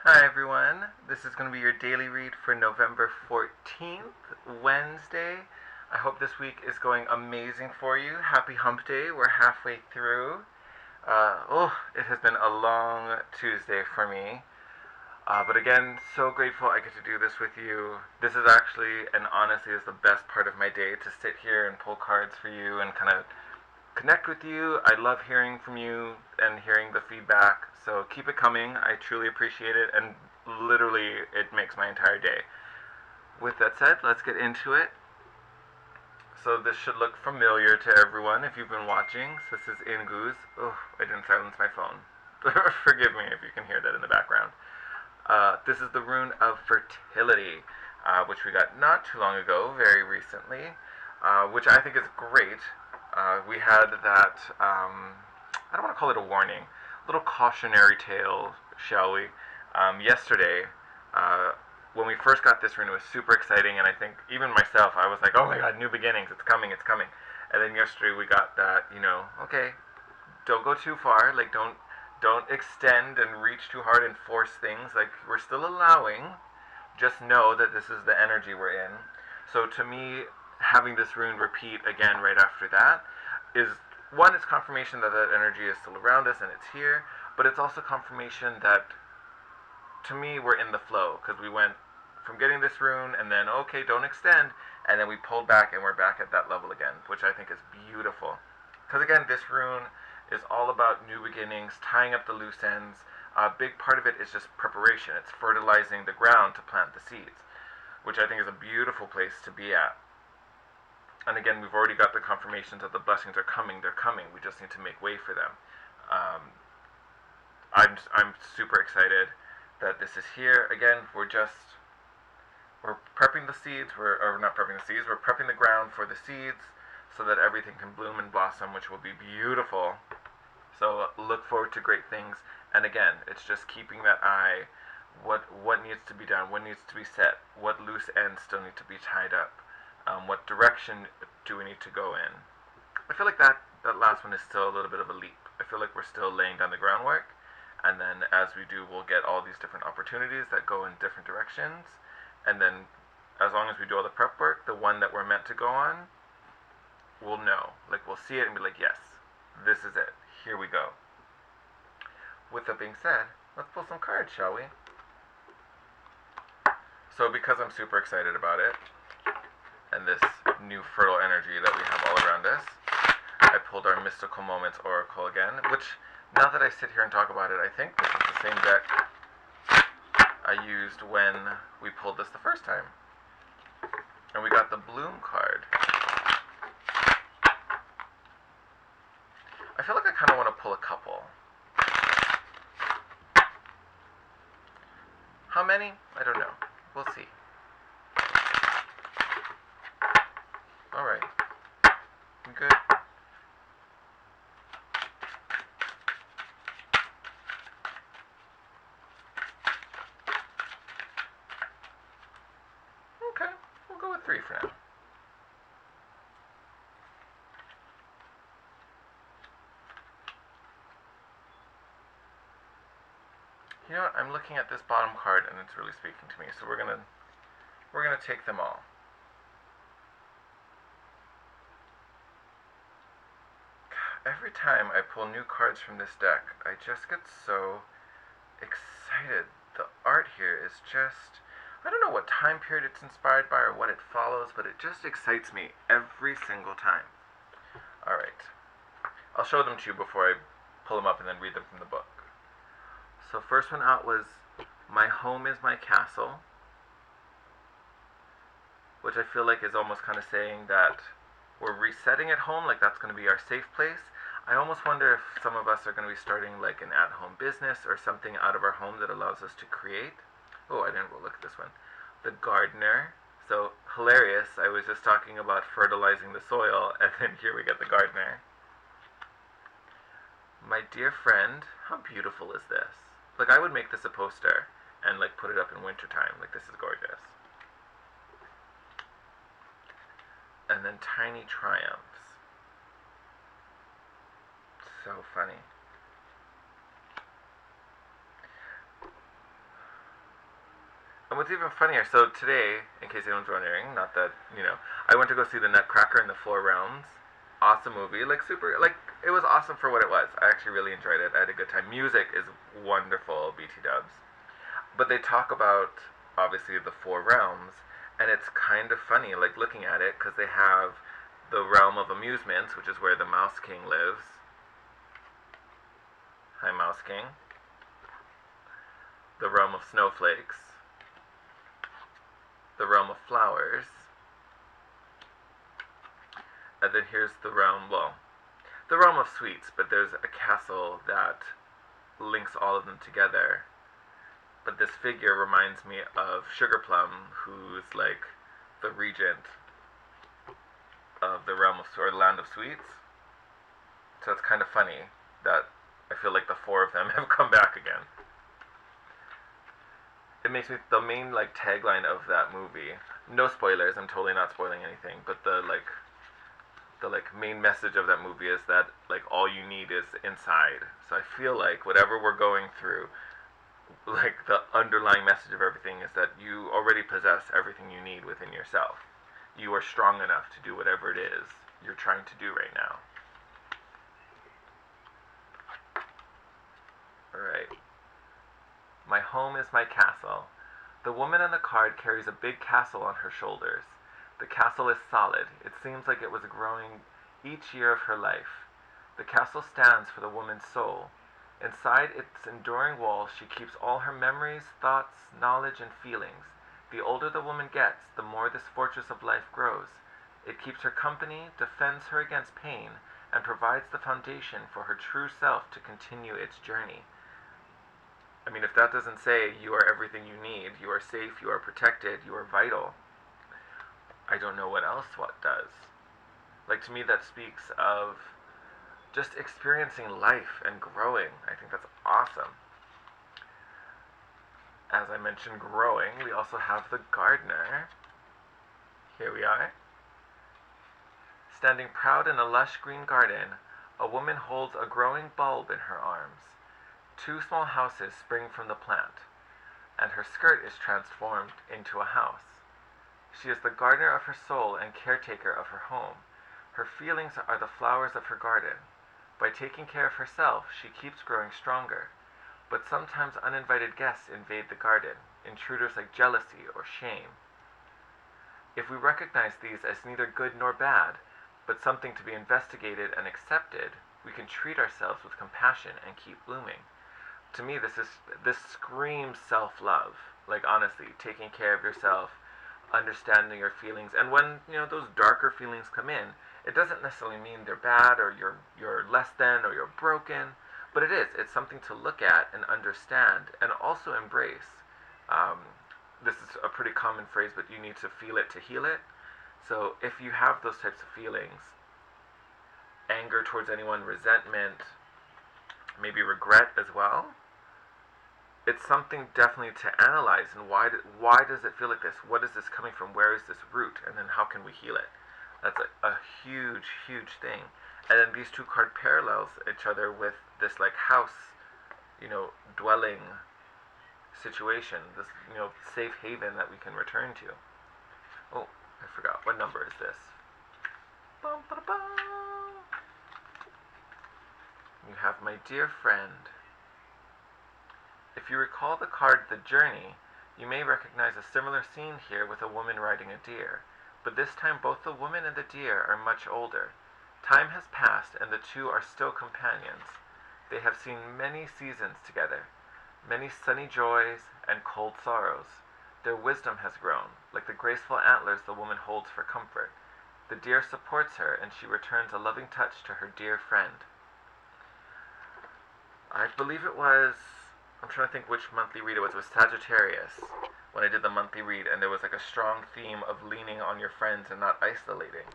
Hi everyone, this is going to be your daily read for November 14th, Wednesday. I hope this week is going amazing for you. Happy hump day, we're halfway through. It has been a long Tuesday for me. But again, so grateful I get to do this with you. This is actually, and honestly, is the best part of my day to sit here and pull cards for you and kind of connect with you. I love hearing from you and hearing the feedback. So keep it coming. I truly appreciate it, and literally, it makes my entire day. With that said, let's get into it. So this should look familiar to everyone if you've been watching. So this is Ingu's. Oh, I didn't silence my phone. Forgive me if you can hear that in the background. This is the rune of fertility, which we got not too long ago, very recently, which I think is great. We had that, I don't want to call it a warning, a little cautionary tale, shall we? Yesterday, uh, when we first got this rune, it was super exciting, and I think even myself, I was like, oh my god, new beginnings, it's coming, it's coming. And then yesterday we got that, okay, don't go too far, like don't extend and reach too hard and force things. Like, we're still allowing, just know that this is the energy we're in. So to me, having this rune repeat again right after that is, one, it's confirmation that that energy is still around us and it's here, but it's also confirmation that, to me, we're in the flow, because we went from getting this rune and then, okay, don't extend, and then we pulled back and we're back at that level again, which I think is beautiful. Because again, this rune is all about new beginnings, tying up the loose ends. A big part of it is just preparation. It's fertilizing the ground to plant the seeds, which I think is a beautiful place to be at. And again, we've already got the confirmations that the blessings are coming. They're coming. We just need to make way for them. Um, I'm super excited that this is here. Again, we're prepping the seeds. Or not prepping the seeds. We're prepping the ground for the seeds so that everything can bloom and blossom, which will be beautiful. So look forward to great things. And again, it's just keeping that eye. What needs to be done? What needs to be set? What loose ends still need to be tied up? What direction do we need to go in? I feel like that last one is still a little bit of a leap. I feel like we're still laying down the groundwork, and then as we do, we'll get all these different opportunities that go in different directions, and then as long as we do all the prep work, the one that we're meant to go on, we'll know. Like, we'll see it and be like, yes, this is it. Here we go. With that being said, let's pull some cards, shall we? So because I'm super excited about it, and this new fertile energy that we have all around us, I pulled our Mystical Moments Oracle again, which, now that I sit here and talk about it, I think this is the same deck I used when we pulled this the first time. And we got the Bloom card. I feel like I kind of want to pull a couple. How many? I don't know. We'll see. Alright. You good? Okay. We'll go with 3 for now. You know what? I'm looking at this bottom card and it's really speaking to me, so we're gonna take them all. Every time I pull new cards from this deck, I just get so excited. The art here is just, I don't know what time period it's inspired by or what it follows, but it just excites me every single time. Alright. I'll show them to you before I pull them up and then read them from the book. So first one out was My Home is My Castle, which I feel like is almost kind of saying that we're resetting at home, like that's going to be our safe place. I almost wonder if some of us are going to be starting like an at-home business or something out of our home that allows us to create. Oh, I didn't look at this one. The Gardener. So hilarious. I was just talking about fertilizing the soil, and then here we get the Gardener. My Dear Friend. How beautiful is this? Like, I would make this a poster and like put it up in wintertime. Like, this is gorgeous. And then Tiny Triumphs. So funny. And what's even funnier, so today, in case anyone's wondering, not that, I went to go see The Nutcracker in the Four Realms. Awesome movie, like super, like, it was awesome for what it was. I actually really enjoyed it. I had a good time. Music is wonderful, BT dubs. But they talk about, obviously, the Four Realms, and it's kind of funny, like, looking at it, because they have the realm of amusements, which is where the Mouse King lives. Hi, Mouse King. The realm of snowflakes, the realm of flowers, and then here's the realm, well, the realm of sweets, but there's a castle that links all of them together. But this figure reminds me of Sugar Plum, who's like the regent of the realm of, or the land of sweets. So it's kind of funny that I feel like the four of them have come back again. It makes me, the main like tagline of that movie, no spoilers, I'm totally not spoiling anything, but the main message of that movie is that like all you need is inside. So I feel like whatever we're going through, like the underlying message of everything is that you already possess everything you need within yourself. You are strong enough to do whatever it is you're trying to do right now. Alright. My home is my castle. The woman on the card carries a big castle on her shoulders. The castle is solid. It seems like it was growing each year of her life. The castle stands for the woman's soul. Inside its enduring walls she keeps all her memories, thoughts, knowledge, and feelings. The older the woman gets, the more this fortress of life grows. It keeps her company, defends her against pain, and provides the foundation for her true self to continue its journey. I mean, if that doesn't say you are everything you need, you are safe, you are protected, you are vital, I don't know what else what does. Like, to me, that speaks of just experiencing life and growing. I think that's awesome. As I mentioned, growing, we also have the gardener. Here we are. Standing proud in a lush green garden, a woman holds a growing bulb in her arms. Two small houses spring from the plant, and her skirt is transformed into a house. She is the gardener of her soul and caretaker of her home. Her feelings are the flowers of her garden. By taking care of herself, she keeps growing stronger. But sometimes uninvited guests invade the garden, intruders like jealousy or shame. If we recognize these as neither good nor bad, but something to be investigated and accepted, we can treat ourselves with compassion and keep blooming. To me, this screams self-love. Like, honestly, taking care of yourself, understanding your feelings, and when those darker feelings come in, it doesn't necessarily mean they're bad or you're less than or you're broken, but it's something to look at and understand and also embrace. This is a pretty common phrase, but you need to feel it to heal it. So if you have those types of feelings, anger towards anyone, resentment, maybe regret as well, it's something definitely to analyze. And why does it feel like this? What is this coming from? Where is this root? And then how can we heal it? That's a huge, huge thing. And then these two cards parallels each other with this like house, dwelling situation, this safe haven that we can return to. Oh, I forgot. What number is this? Bum, ba, ba. You have my dear friend. If you recall the card The Journey, you may recognize a similar scene here with a woman riding a deer, but this time both the woman and the deer are much older. Time has passed and the two are still companions. They have seen many seasons together, many sunny joys and cold sorrows. Their wisdom has grown, like the graceful antlers the woman holds for comfort. The deer supports her and she returns a loving touch to her dear friend. I believe it was, I'm trying to think which monthly read it was Sagittarius, when I did the monthly read, and there was like a strong theme of leaning on your friends and not isolating.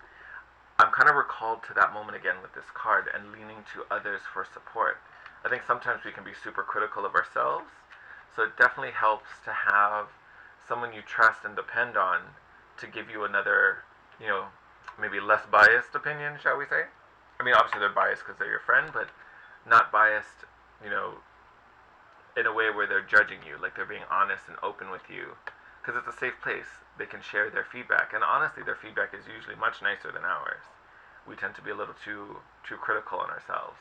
I'm kind of recalled to that moment again with this card and leaning to others for support. I think sometimes we can be super critical of ourselves, so it definitely helps to have someone you trust and depend on to give you another, maybe less biased opinion, shall we say. I mean, obviously they're biased because they're your friend, but not biased, in a way where they're judging you, like they're being honest and open with you because it's a safe place. They can share their feedback, and honestly, their feedback is usually much nicer than ours. We tend to be a little too critical on ourselves.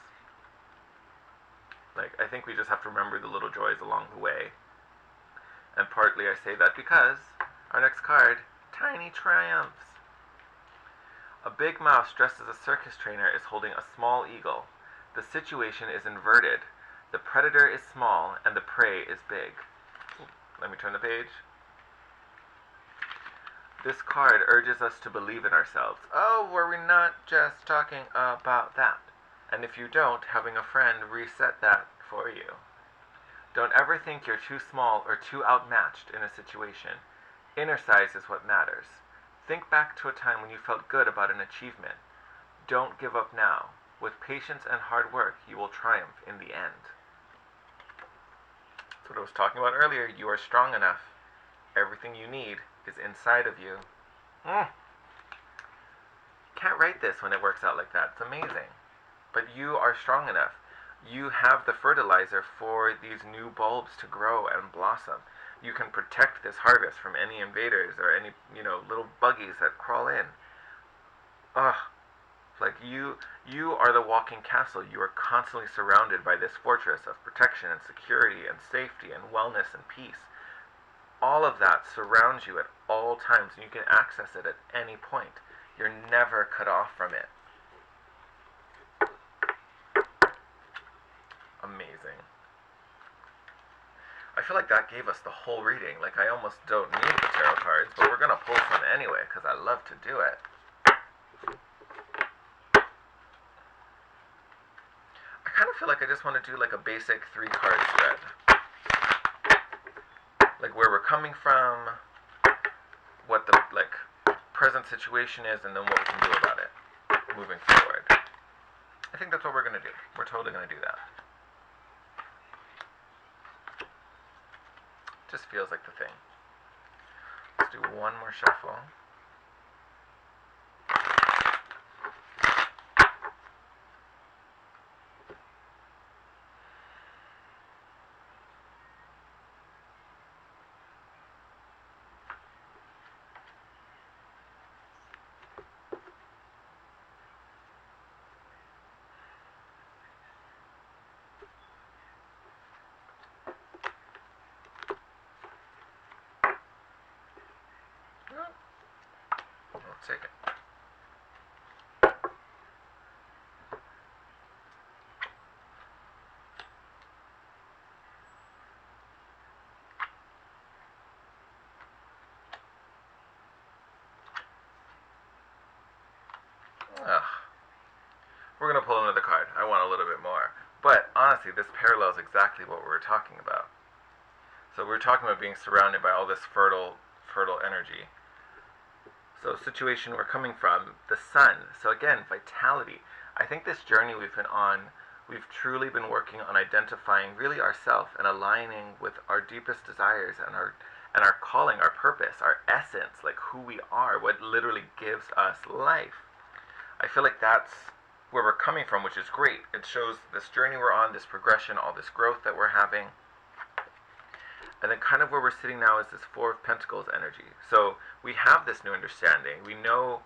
Like, I think we just have to remember the little joys along the way. And partly I say that because our next card, Tiny Triumphs. A big mouse dressed as a circus trainer is holding a small eagle. The situation is inverted. The predator is small and the prey is big. Let me turn the page. This card urges us to believe in ourselves. Oh, were we not just talking about that? And if you don't, having a friend reset that for you. Don't ever think you're too small or too outmatched in a situation. Inner size is what matters. Think back to a time when you felt good about an achievement. Don't give up now. With patience and hard work, you will triumph in the end. That's what I was talking about earlier. You are strong enough. Everything you need is inside of you. Can't write this when it works out like that. It's amazing. But you are strong enough. You have the fertilizer for these new bulbs to grow and blossom. You can protect this harvest from any invaders or any, little buggies that crawl in. Like you are the walking castle. You are constantly surrounded by this fortress of protection and security and safety and wellness and peace. All of that surrounds you at all times, and you can access it at any point. You're never cut off from it. Amazing. I feel like that gave us the whole reading. Like, I almost don't need the tarot cards, but we're going to pull some anyway, because I love to do it. I kind of feel like I just want to do like a basic 3-card spread. Like where we're coming from, what the present situation is, and then what we can do about it moving forward. I think that's what we're going to do. We're totally going to do that. Just feels like the thing. Let's do one more shuffle. Let's take it. We're going to pull another card. I want a little bit more. But honestly, this parallels exactly what we were talking about. So we're talking about being surrounded by all this fertile energy. So situation we're coming from, the sun. So again, vitality. I think this journey we've been on, we've truly been working on identifying really ourselves and aligning with our deepest desires and our calling, our purpose, our essence, like who we are, what literally gives us life. I feel like that's where we're coming from, which is great. It shows this journey we're on, this progression, all this growth that we're having. And then kind of where we're sitting now is this Four of Pentacles energy. So we have this new understanding. We know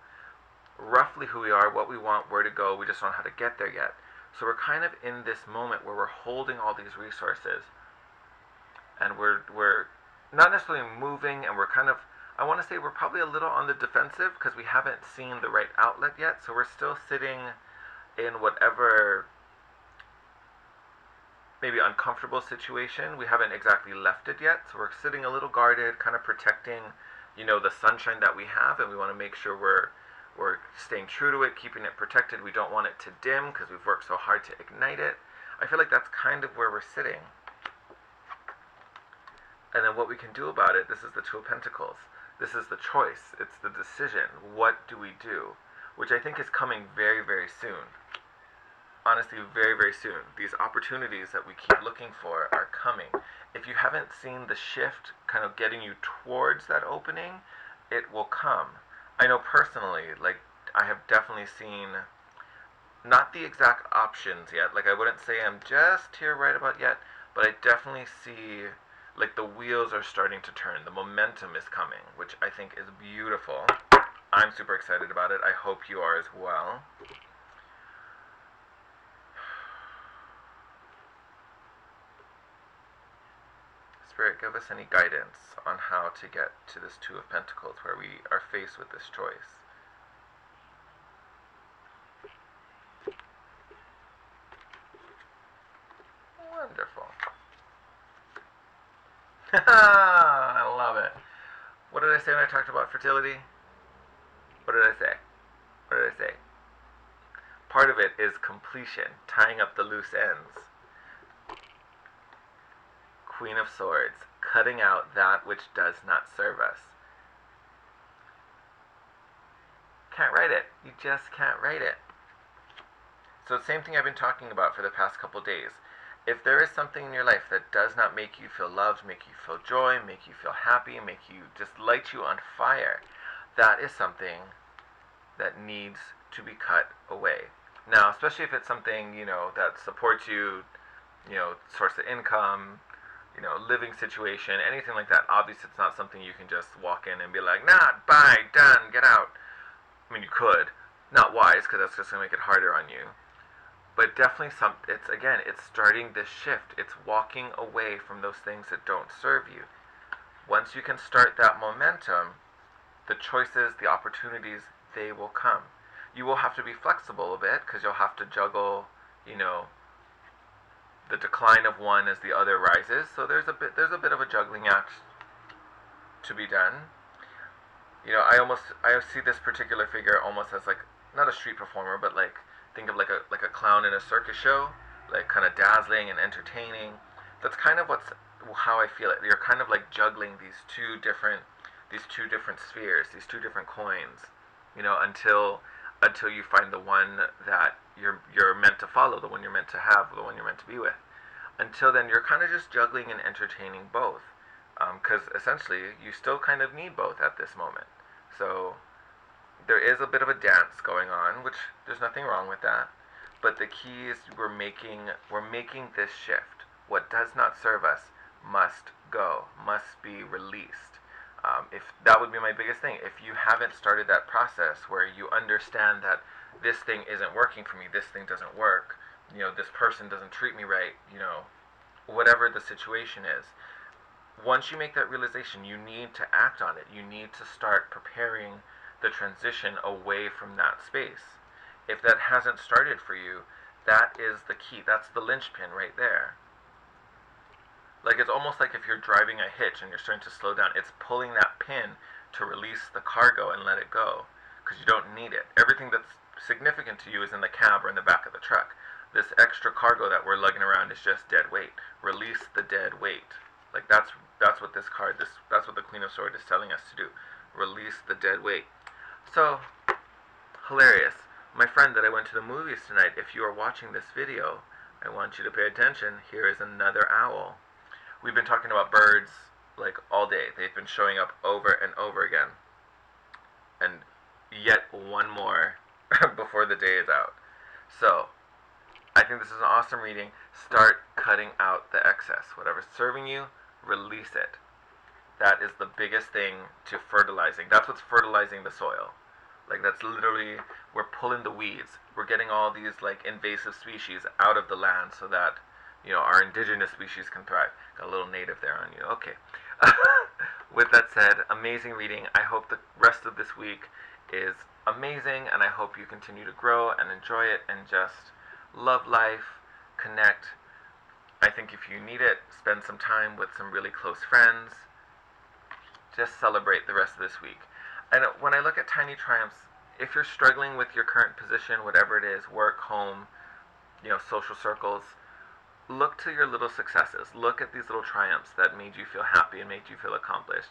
roughly who we are, what we want, where to go. We just don't know how to get there yet. So we're kind of in this moment where we're holding all these resources. And we're not necessarily moving, and we're kind of, I want to say we're probably a little on the defensive because we haven't seen the right outlet yet. So we're still sitting in whatever maybe uncomfortable situation. We haven't exactly left it yet, so we're sitting a little guarded, kind of protecting, the sunshine that we have, and we want to make sure we're staying true to it, keeping it protected. We don't want it to dim because we've worked so hard to ignite it. I feel like that's kind of where we're sitting. And then what we can do about it, this is the Two of Pentacles. This is the choice. It's the decision. What do we do? Which I think is coming very, very soon. Honestly, very, very soon. These opportunities that we keep looking for are coming. If you haven't seen the shift kind of getting you towards that opening, it will come. I know personally, I have definitely seen, not the exact options yet. I wouldn't say I'm just here right about yet, but I definitely see, Like the wheels are starting to turn. The momentum is coming, which I think is beautiful. I'm super excited about it. I hope you are as well. Spirit, give us any guidance on how to get to this Two of Pentacles where we are faced with this choice. Wonderful. I love it. What did I say when I talked about fertility? What did I say? What did I say? Part of it is completion, tying up the loose ends. Queen of Swords, cutting out that which does not serve us. Can't write it. You just can't write it. So the same thing I've been talking about for the past couple days. If there is something in your life that does not make you feel loved, make you feel joy, make you feel happy, make you just light you on fire, that is something that needs to be cut away. Now, especially if it's something, that supports you, source of income, living situation, anything like that. Obviously, it's not something you can just walk in and be like, nah, bye, done, get out. I mean, you could. Not wise, because that's just going to make it harder on you. But definitely it's starting this shift. It's walking away from those things that don't serve you. Once you can start that momentum, the choices, the opportunities, they will come. You will have to be flexible a bit, because you'll have to juggle, the decline of one as the other rises. So there's a bit of a juggling act to be done. I see this particular figure almost as like not a street performer, but like think of like a clown in a circus show, like kind of dazzling and entertaining. That's kind of how I feel it. You're kind of like juggling these two different spheres, these two different coins, until you find the one that you're meant to follow, the one you're meant to have, the one you're meant to be with. Until then, you're kind of just juggling and entertaining both, because essentially you still kind of need both at this moment. So there is a bit of a dance going on, which there's nothing wrong with that. But the key is we're making this shift. What does not serve us must go, must be released. If that would be my biggest thing. If you haven't started that process where you understand that this thing isn't working for me, this thing doesn't work, this person doesn't treat me right, whatever the situation is, once you make that realization, you need to act on it. You need to start preparing the transition away from that space. If that hasn't started for you, that is the key. That's the linchpin right there. Like, it's almost like if you're driving a hitch and you're starting to slow down, it's pulling that pin to release the cargo and let it go, because you don't need it. Everything that's significant to you is in the cab or in the back of the truck. This extra cargo that we're lugging around is just dead weight. Release the dead weight. Like, that's what this card, that's what the Queen of Swords is telling us to do. Release the dead weight. So, hilarious. My friend that I went to the movies tonight, if you are watching this video, I want you to pay attention. Here is another owl. We've been talking about birds like all day. They've been showing up over and over again. And yet one more before the day is out. So, I think this is an awesome reading. Start cutting out the excess. Whatever's serving you, release it. That is the biggest thing to fertilizing. That's what's fertilizing the soil. Like, that's literally, we're pulling the weeds. We're getting all these like invasive species out of the land so that our indigenous species can thrive. Got a little native there on you. Okay. With that said, amazing reading. I hope the rest of this week is amazing, and I hope you continue to grow and enjoy it and just love life, connect. I think if you need it, spend some time with some really close friends. Just celebrate the rest of this week. And when I look at tiny triumphs, if you're struggling with your current position, whatever it is, work, home, social circles, look to your little successes. Look at these little triumphs that made you feel happy and made you feel accomplished.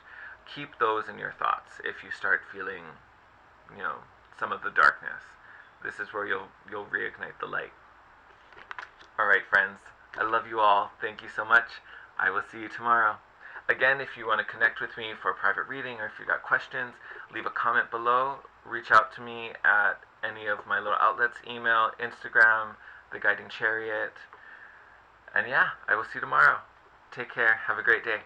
Keep those in your thoughts if you start feeling, some of the darkness. This is where you'll reignite the light. Alright, friends. I love you all. Thank you so much. I will see you tomorrow. Again, if you want to connect with me for a private reading, or if you got questions, leave a comment below. Reach out to me at any of my little outlets, email, Instagram, The Guiding Chariot. And yeah, I will see you tomorrow. Take care. Have a great day.